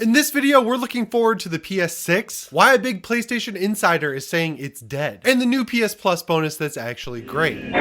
In this video, we're looking forward to the PS6, why a big PlayStation insider is saying it's dead, and the new PS Plus bonus that's actually great.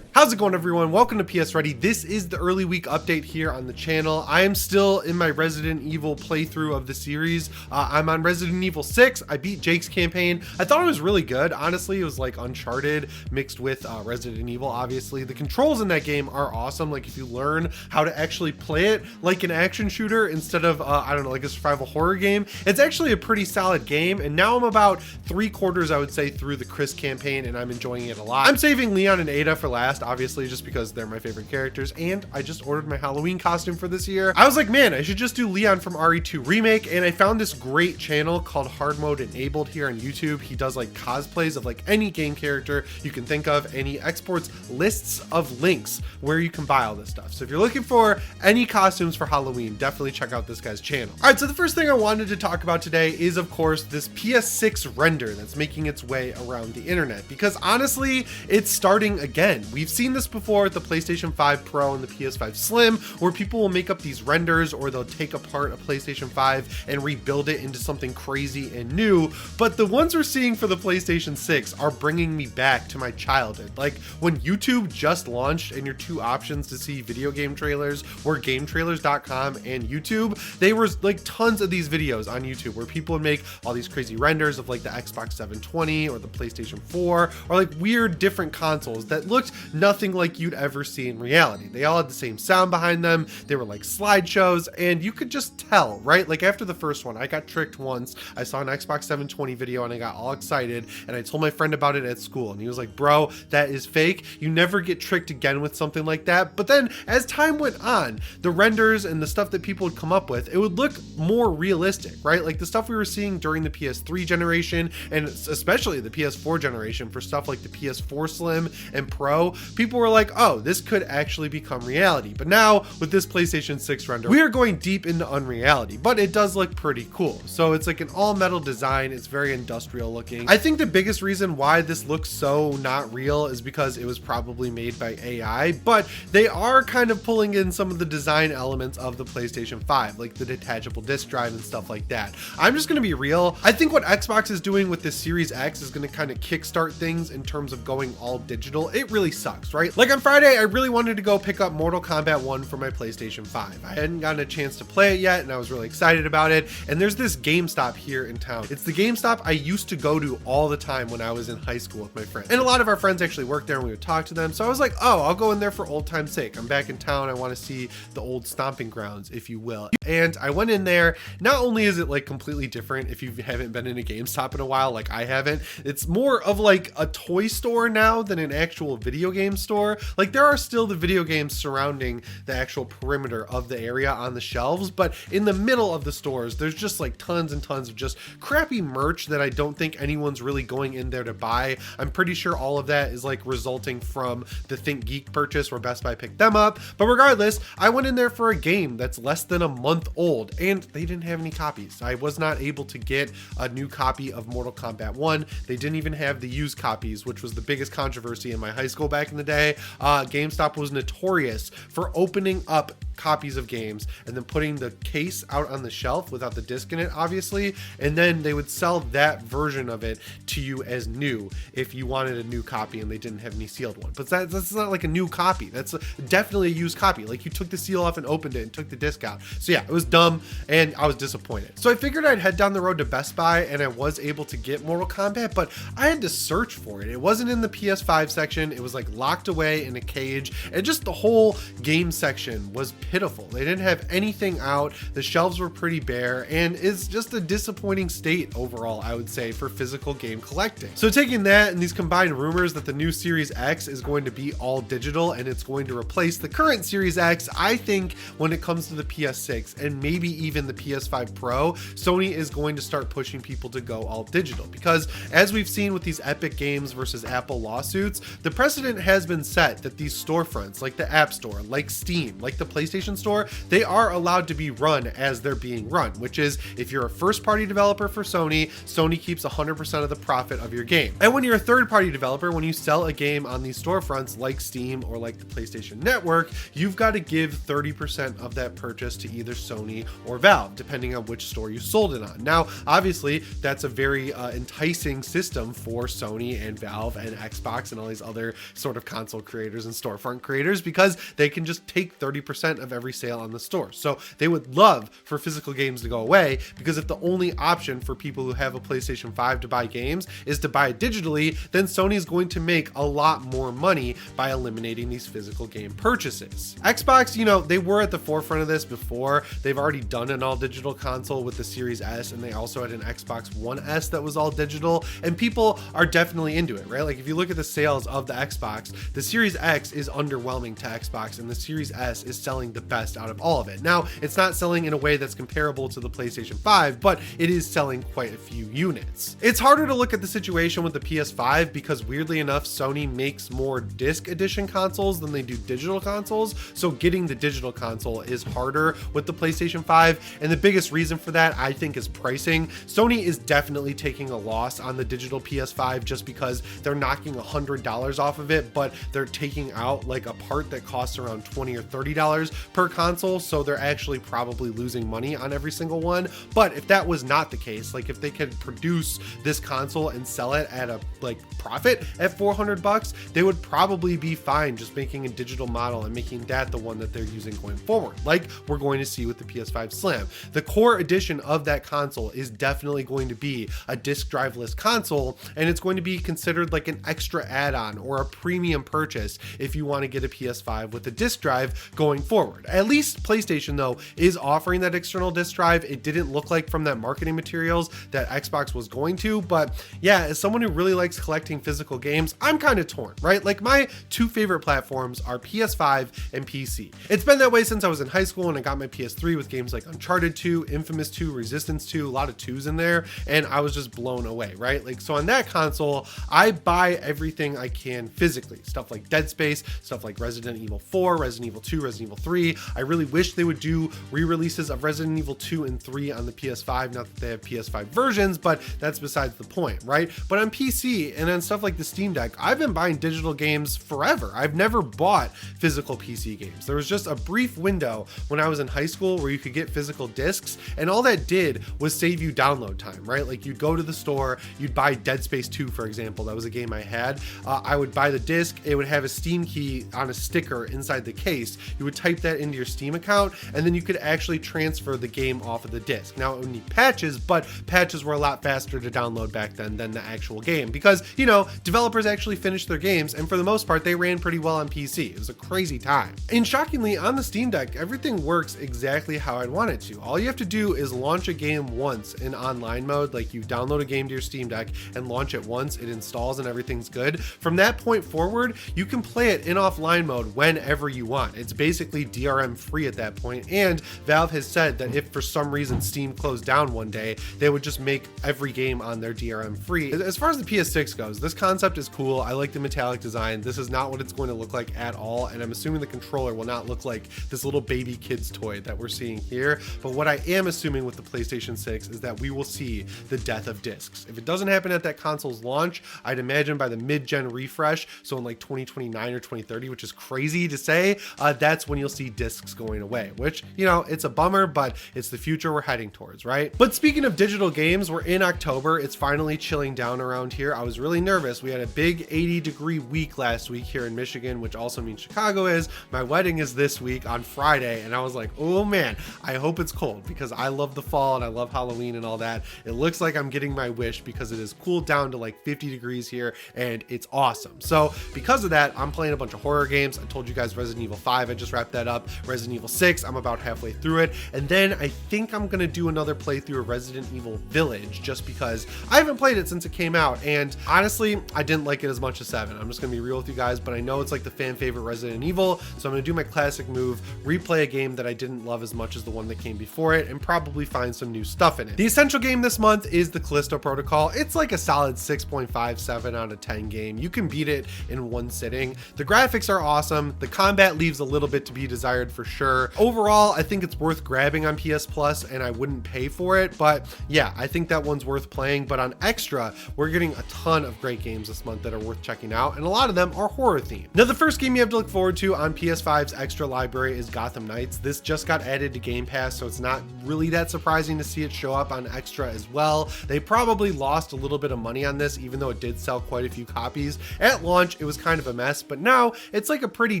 How's it going, everyone? Welcome to PSReady. This is the early week update here on the channel. I am still in my Resident Evil playthrough of the series. I'm on Resident Evil 6. I beat Jake's campaign. I thought it was really good. Honestly, it was like Uncharted mixed with Resident Evil, obviously. The controls in that game are awesome. Like, if you learn how to actually play it like an action shooter instead of, I don't know, like a survival horror game, it's actually a pretty solid game. And now I'm about 3/4, I would say, through the Chris campaign, and I'm enjoying it a lot. I'm saving Leon and Ada for last, obviously, just because they're my favorite characters, and I just ordered my Halloween costume for this year. I was like, man, I should just do Leon from RE2 Remake, and I found this great channel called Hard Mode Enabled here on YouTube. He does like cosplays of like any game character you can think of, and he exports lists of links where you can buy all this stuff. So if you're looking for any costumes for Halloween, definitely check out this guy's channel. All right, so the first thing I wanted to talk about today is, of course, this PS6 render that's making its way around the internet, because honestly, it's starting again. We've seen this before with the PlayStation 5 Pro and the PS5 Slim, where people will make up these renders, or they'll take apart a PlayStation 5 and rebuild it into something crazy and new. But the ones we're seeing for the PlayStation 6 are bringing me back to my childhood. Like when YouTube just launched and your two options to see video game trailers were GameTrailers.com and YouTube, they were like tons of these videos on YouTube where people would make all these crazy renders of like the Xbox 720 or the PlayStation 4, or like weird different consoles that looked nothing like you'd ever see in reality. They all had the same sound behind them. They were like slideshows, and you could just tell, right? Like after the first one, I got tricked once. I saw an Xbox 720 video and I got all excited, and I told my friend about it at school, and he was like, bro, that is fake. You never get tricked again with something like that. But then as time went on, the renders and the stuff that people would come up with, it would look more realistic, right? Like the stuff we were seeing during the PS3 generation, and especially the PS4 generation for stuff like the PS4 Slim and Pro, people were like, oh, this could actually become reality. But now with this PlayStation 6 render, we are going deep into unreality, but it does look pretty cool. So it's like an all metal design. It's very industrial looking. I think the biggest reason why this looks so not real is because it was probably made by AI, but they are kind of pulling in some of the design elements of the PlayStation 5, like the detachable disc drive and stuff like that. I'm just going to be real. I think what Xbox is doing with this Series X is going to kind of kickstart things in terms of going all digital. It really sucks, right? Like on Friday, I really wanted to go pick up Mortal Kombat 1 for my PlayStation 5. I hadn't gotten a chance to play it yet, and I was really excited about it. And there's this GameStop here in town. It's the GameStop I used to go to all the time when I was in high school with my friends. And a lot of our friends actually worked there, and we would talk to them. So I was like, oh, I'll go in there for old time's sake. I'm back in town. I want to see the old stomping grounds, if you will. And I went in there. Not only is it like completely different if you haven't been in a GameStop in a while, like I haven't, it's more of like a toy store now than an actual video game store. Like there are still the video games surrounding the actual perimeter of the area on the shelves, but in the middle of the stores, there's just like tons and tons of just crappy merch that I don't think anyone's really going in there to buy. I'm pretty sure all of that is like resulting from the Think Geek purchase where Best Buy picked them up. But regardless, I went in there for a game that's less than a month old, and they didn't have any copies. I was not able to get a new copy of Mortal Kombat 1. They didn't even have the used copies, which was the biggest controversy in my high school back in the day. GameStop was notorious for opening up copies of games and then putting the case out on the shelf without the disc in it, obviously, and then they would sell that version of it to you as new if you wanted a new copy and they didn't have any sealed one. But that's not like a new copy. That's definitely a used copy. Like you took the seal off and opened it and took the disc out. So yeah, it was dumb and I was disappointed. So I figured I'd head down the road to Best Buy, and I was able to get Mortal Kombat, but I had to search for it. It wasn't in the PS5 section. It was like locked away in a cage, and just the whole game section was pitiful. They didn't have anything out. The shelves were pretty bare, and it's just a disappointing state overall, I would say, for physical game collecting. So taking that and these combined rumors that the new Series X is going to be all digital and it's going to replace the current Series X, I think when it comes to the PS6 and maybe even the PS5 Pro, Sony is going to start pushing people to go all digital, because as we've seen with these Epic Games versus Apple lawsuits, the precedent has has been set that these storefronts, like the App Store, like Steam, like the PlayStation Store, they are allowed to be run as they're being run, which is if you're a first-party developer for Sony, Sony keeps 100% of the profit of your game. And when you're a third-party developer, when you sell a game on these storefronts like Steam or like the PlayStation Network, you've got to give 30% of that purchase to either Sony or Valve, depending on which store you sold it on. Now, obviously, that's a very enticing system for Sony and Valve and Xbox and all these other sort of console creators and storefront creators, because they can just take 30% of every sale on the store. So they would love for physical games to go away, because if the only option for people who have a PlayStation 5 to buy games is to buy it digitally, then Sony is going to make a lot more money by eliminating these physical game purchases. Xbox, you know, they were at the forefront of this before. They've already done an all digital console with the Series S, and they also had an Xbox One S that was all digital, and people are definitely into it, right? Like if you look at the sales of the Xbox, the Series X is underwhelming to Xbox, and the Series S is selling the best out of all of it. Now, it's not selling in a way that's comparable to the PlayStation 5, but it is selling quite a few units. It's harder to look at the situation with the PS5 because weirdly enough, Sony makes more disc edition consoles than they do digital consoles. So getting the digital console is harder with the PlayStation 5. And the biggest reason for that, I think, is pricing. Sony is definitely taking a loss on the digital PS5 just because they're knocking $100 off of it, but they're taking out like a part that costs around $20 or $30 per console. So they're actually probably losing money on every single one. But if that was not the case, like if they could produce this console and sell it at a like profit at $400, they would probably be fine just making a digital model and making that the one that they're using going forward, like we're going to see with the PS5 Slim. The core edition of that console is definitely going to be a disk driveless console, and it's going to be considered like an extra add-on or a premium purchase if you want to get a PS5 with a disk drive going forward. At least PlayStation, though, is offering that external disk drive. It didn't look like from that marketing materials that Xbox was going to, but yeah, as someone who really likes collecting physical games, I'm kind of torn, right? Like my two favorite platforms are PS5 and PC. It's been that way since I was in high school and I got my PS3 with games like Uncharted 2, Infamous 2, Resistance 2, a lot of 2s in there, and I was just blown away, right? Like, so on that console, I buy everything I can physically, stuff like Dead Space, stuff like Resident Evil 4, Resident Evil 2, Resident Evil 3. I really wish they would do re-releases of Resident Evil 2 and 3 on the PS5, not that they have PS5 versions, but that's besides the point, right? But on PC and on stuff like the Steam Deck, I've been buying digital games forever. I've never bought physical PC games. There was just a brief window when I was in high school where you could get physical discs, and all that did was save you download time, right? Like you'd go to the store, you'd buy Dead Space 2, for example. That was a game I had. I would buy the disc. It would have a Steam key on a sticker inside the case. You would type that into your Steam account, and then you could actually transfer the game off of the disc. Now it would need patches, but patches were a lot faster to download back then than the actual game because, you know, developers actually finished their games, and for the most part, they ran pretty well on PC. It was a crazy time. And shockingly, on the Steam Deck, everything works exactly how I'd want it to. All you have to do is launch a game once in online mode, like you download a game to your Steam Deck and launch it once, it installs and everything's good. From that point forward, you can play it in offline mode whenever you want. It's basically DRM free at that point, and Valve has said that if for some reason Steam closed down one day, they would just make every game on their DRM free. As far as the PS6 goes, this concept is cool. I like the metallic design. This is not what it's going to look like at all, and I'm assuming the controller will not look like this little baby kid's toy that we're seeing here. But what I am assuming with the PlayStation 6 is that we will see the death of discs. If it doesn't happen at that console's launch, I'd imagine by the mid-gen refresh, so in like 2029 or 2030, which is crazy to say, that's when you'll see discs going away, which, you know, it's a bummer, but it's the future we're heading towards, right? But speaking of digital games, we're in October. It's finally chilling down around here. I was really nervous. We had a big 80-degree week last week here in Michigan, which also means Chicago is. My wedding is this week on Friday, and I was like, oh man, I hope it's cold because I love the fall and I love Halloween and all that. It looks like I'm getting my wish because it is cooled down to like 50 degrees here, and it's awesome. So because of that, I'm playing a bunch of horror games. I told you guys Resident Evil 5, I just wrapped that up. Resident Evil 6, I'm about halfway through it. And then I think I'm gonna do another playthrough of Resident Evil Village just because I haven't played it since it came out. And honestly, I didn't like it as much as 7. I'm just gonna be real with you guys, but I know it's like the fan favorite Resident Evil. So I'm gonna do my classic move, replay a game that I didn't love as much as the one that came before it, and probably find some new stuff in it. The essential game this month is the Callisto Protocol. It's like a solid 6.57 out of 10 game. You can beat it in in one sitting. The graphics are awesome. The combat leaves a little bit to be desired for sure. Overall, I think it's worth grabbing on PS Plus and I wouldn't pay for it, but yeah, I think that one's worth playing. But on Extra, we're getting a ton of great games this month that are worth checking out, and a lot of them are horror themed. Now, the first game you have to look forward to on PS5's Extra library is Gotham Knights. This just got added to Game Pass, so it's not really that surprising to see it show up on Extra as well. They probably lost a little bit of money on this, even though it did sell quite a few copies. At launch, it was kind of a mess, but now it's like a pretty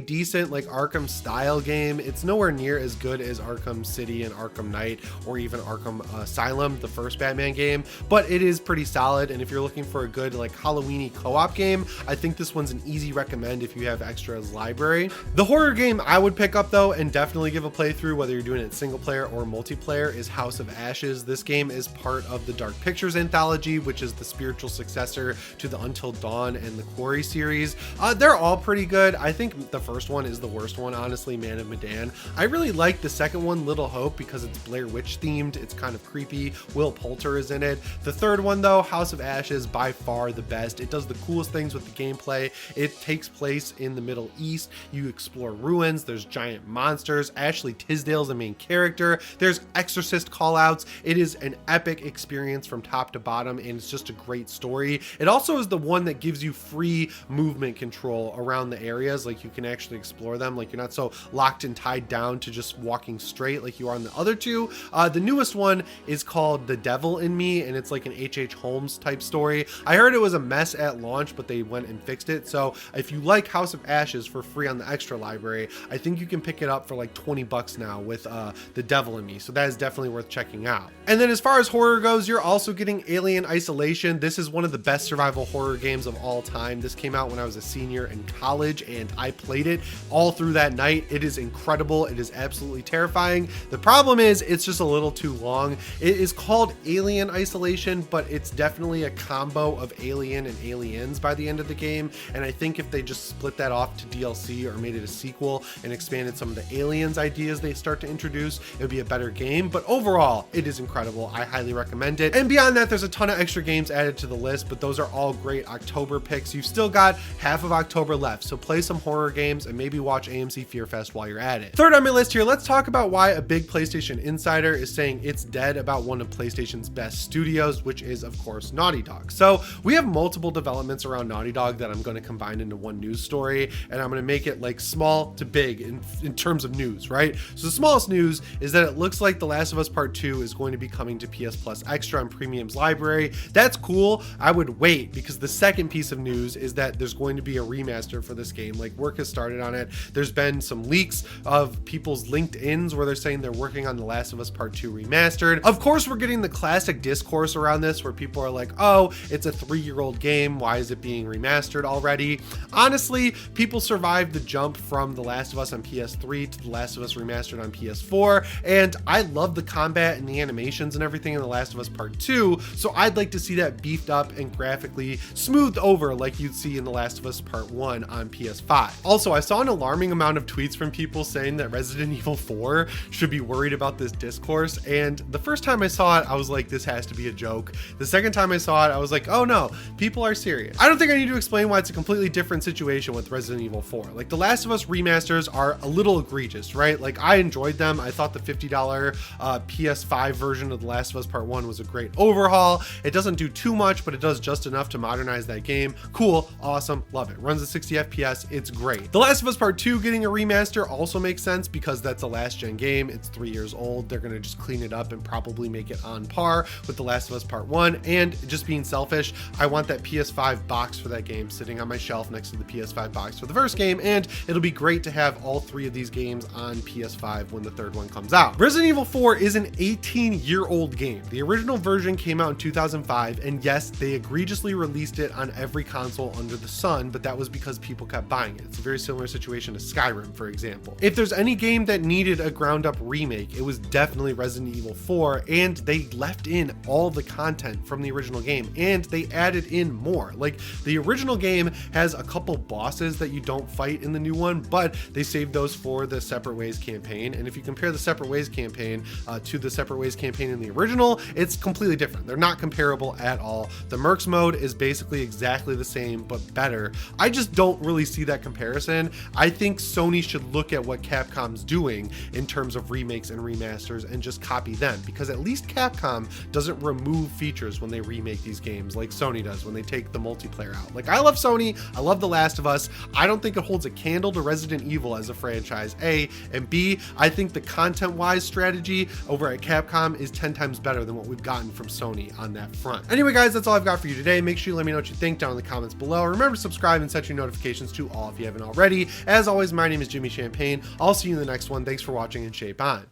decent like Arkham style game. It's nowhere near as good as Arkham City and Arkham Knight or even Arkham Asylum, the first Batman game, but it is pretty solid. And if you're looking for a good like Halloween-y co-op game, I think this one's an easy recommend if you have Extra's library. The horror game I would pick up though and definitely give a playthrough, whether you're doing it single player or multiplayer, is House of Ashes. This game is part of the Dark Pictures anthology, which is the spiritual successor to the Until Dawn and the Quarry series. They're all pretty good. I think the first one is the worst one, honestly, Man of Medan. I really like the second one, Little Hope, because it's Blair Witch themed. It's kind of creepy. Will Poulter is in it. The third one though, House of Ashes, by far the best. It does the coolest things with the gameplay. It takes place in the Middle East. You explore ruins. There's giant monsters. Ashley Tisdale's the main character. There's exorcist callouts. It is an epic experience from top to bottom, and it's just a great story. It also is the one that gives you free movement control around the areas. Like, you can actually explore them. Like, you're not so locked and tied down to just walking straight like you are on the other two. The newest one is called The Devil in Me, and it's like an H.H. Holmes type story. I heard it was a mess at launch, but they went and fixed it. So if you like House of Ashes for free on the Extra library, I think you can pick it up for like 20 bucks now with The Devil in Me. So that is definitely worth checking out. And then as far as horror goes, you're also getting Alien Isolation. This is one of the best survival horror games of all time. This came out when I was a senior in college, and I played it all through that night. It is incredible. It is absolutely terrifying. The problem is it's just a little too long. It is called Alien Isolation, but it's definitely a combo of Alien and Aliens by the end of the game. And I think if they just split that off to DLC or made it a sequel and expanded some of the Aliens ideas they start to introduce, it would be a better game. But overall, it is incredible. I highly recommend it. And beyond that, there's a ton of extra games added to the list, but those are all great October picks. You've still got half of October left, so play some horror games and maybe watch AMC Fear Fest while you're at it. Third on my list here, let's talk about why a big PlayStation insider is saying it's dead about one of PlayStation's best studios, which is of course Naughty Dog. So we have multiple developments around Naughty Dog that I'm going to combine into one news story, and I'm going to make it like small to big in terms of news, right? So the smallest news is that it looks like The Last of Us Part 2 is going to be coming to PS Plus Extra on Premium's library. That's cool. I would wait, because the second piece of news is that there's going to be a remaster for this game. Like, work has started on it. There's been some leaks of people's LinkedIns where they're saying they're working on The Last of Us Part 2 remastered. Of course, we're getting the classic discourse around this where people are like, oh, it's a 3-year-old game. Why is it being remastered already? Honestly, people survived the jump from The Last of Us on PS3 to The Last of Us remastered on PS4, and I love the combat and the animations and everything in The Last of Us Part 2, so I'd like to see that beefed up and graphically smoothed over like you'd see in The Last of Us Part 1 on PS5. Also, I saw an alarming amount of tweets from people saying that Resident Evil 4 should be worried about this discourse, and the first time I saw it, I was like, this has to be a joke. The second time I saw it, I was like, oh no, people are serious. I don't think I need to explain why it's a completely different situation with Resident Evil 4. Like, The Last of Us remasters are a little egregious, right? Like, I enjoyed them. I thought the $50 PS5 version of The Last of Us Part 1 was a great overhaul. It doesn't do too much, but it does just enough to modernize that game. Cool, awesome, love it. Runs at 60 FPS, it's great. The Last of Us Part 2 getting a remaster also makes sense because that's a last gen game. It's 3 years old. They're gonna just clean it up and probably make it on par with The Last of Us Part 1. And just being selfish, I want that PS5 box for that game sitting on my shelf next to the PS5 box for the first game, and it'll be great to have all 3 of these games on PS5 when the third one comes out. Resident Evil 4 is an 18-year-old game. The original version came out in 2005, and yes, they egregiously released it on every console under the sun, but that was because people kept buying it. It's a very similar situation to Skyrim, for example. If there's any game that needed a ground-up remake, it was definitely Resident Evil 4, and they left in all the content from the original game, and they added in more. Like, the original game has a couple bosses that you don't fight in the new one, but they saved those for the Separate Ways campaign, and if you compare the Separate Ways campaign to the Separate Ways campaign in the original, it's completely different. They're not comparable at all. The Mercs mode is basically exactly the same, but better I just don't really see that comparison. I think Sony should look at what Capcom's doing in terms of remakes and remasters and just copy them, because at least Capcom doesn't remove features when they remake these games like Sony does when they take the multiplayer out. Like, I love Sony, I love The Last of Us. I don't think it holds a candle to Resident Evil as a franchise, A, and B, I think the content-wise strategy over at Capcom is 10 times better than what we've gotten from Sony on that front. Anyway, guys, that's all I've got for you today. Make sure you let me know what you think down in the comments below. Remember to subscribe and set your notifications to all if you haven't already. As always, my name is Jimmy Champagne. I'll see you in the next one. Thanks for watching and shape on.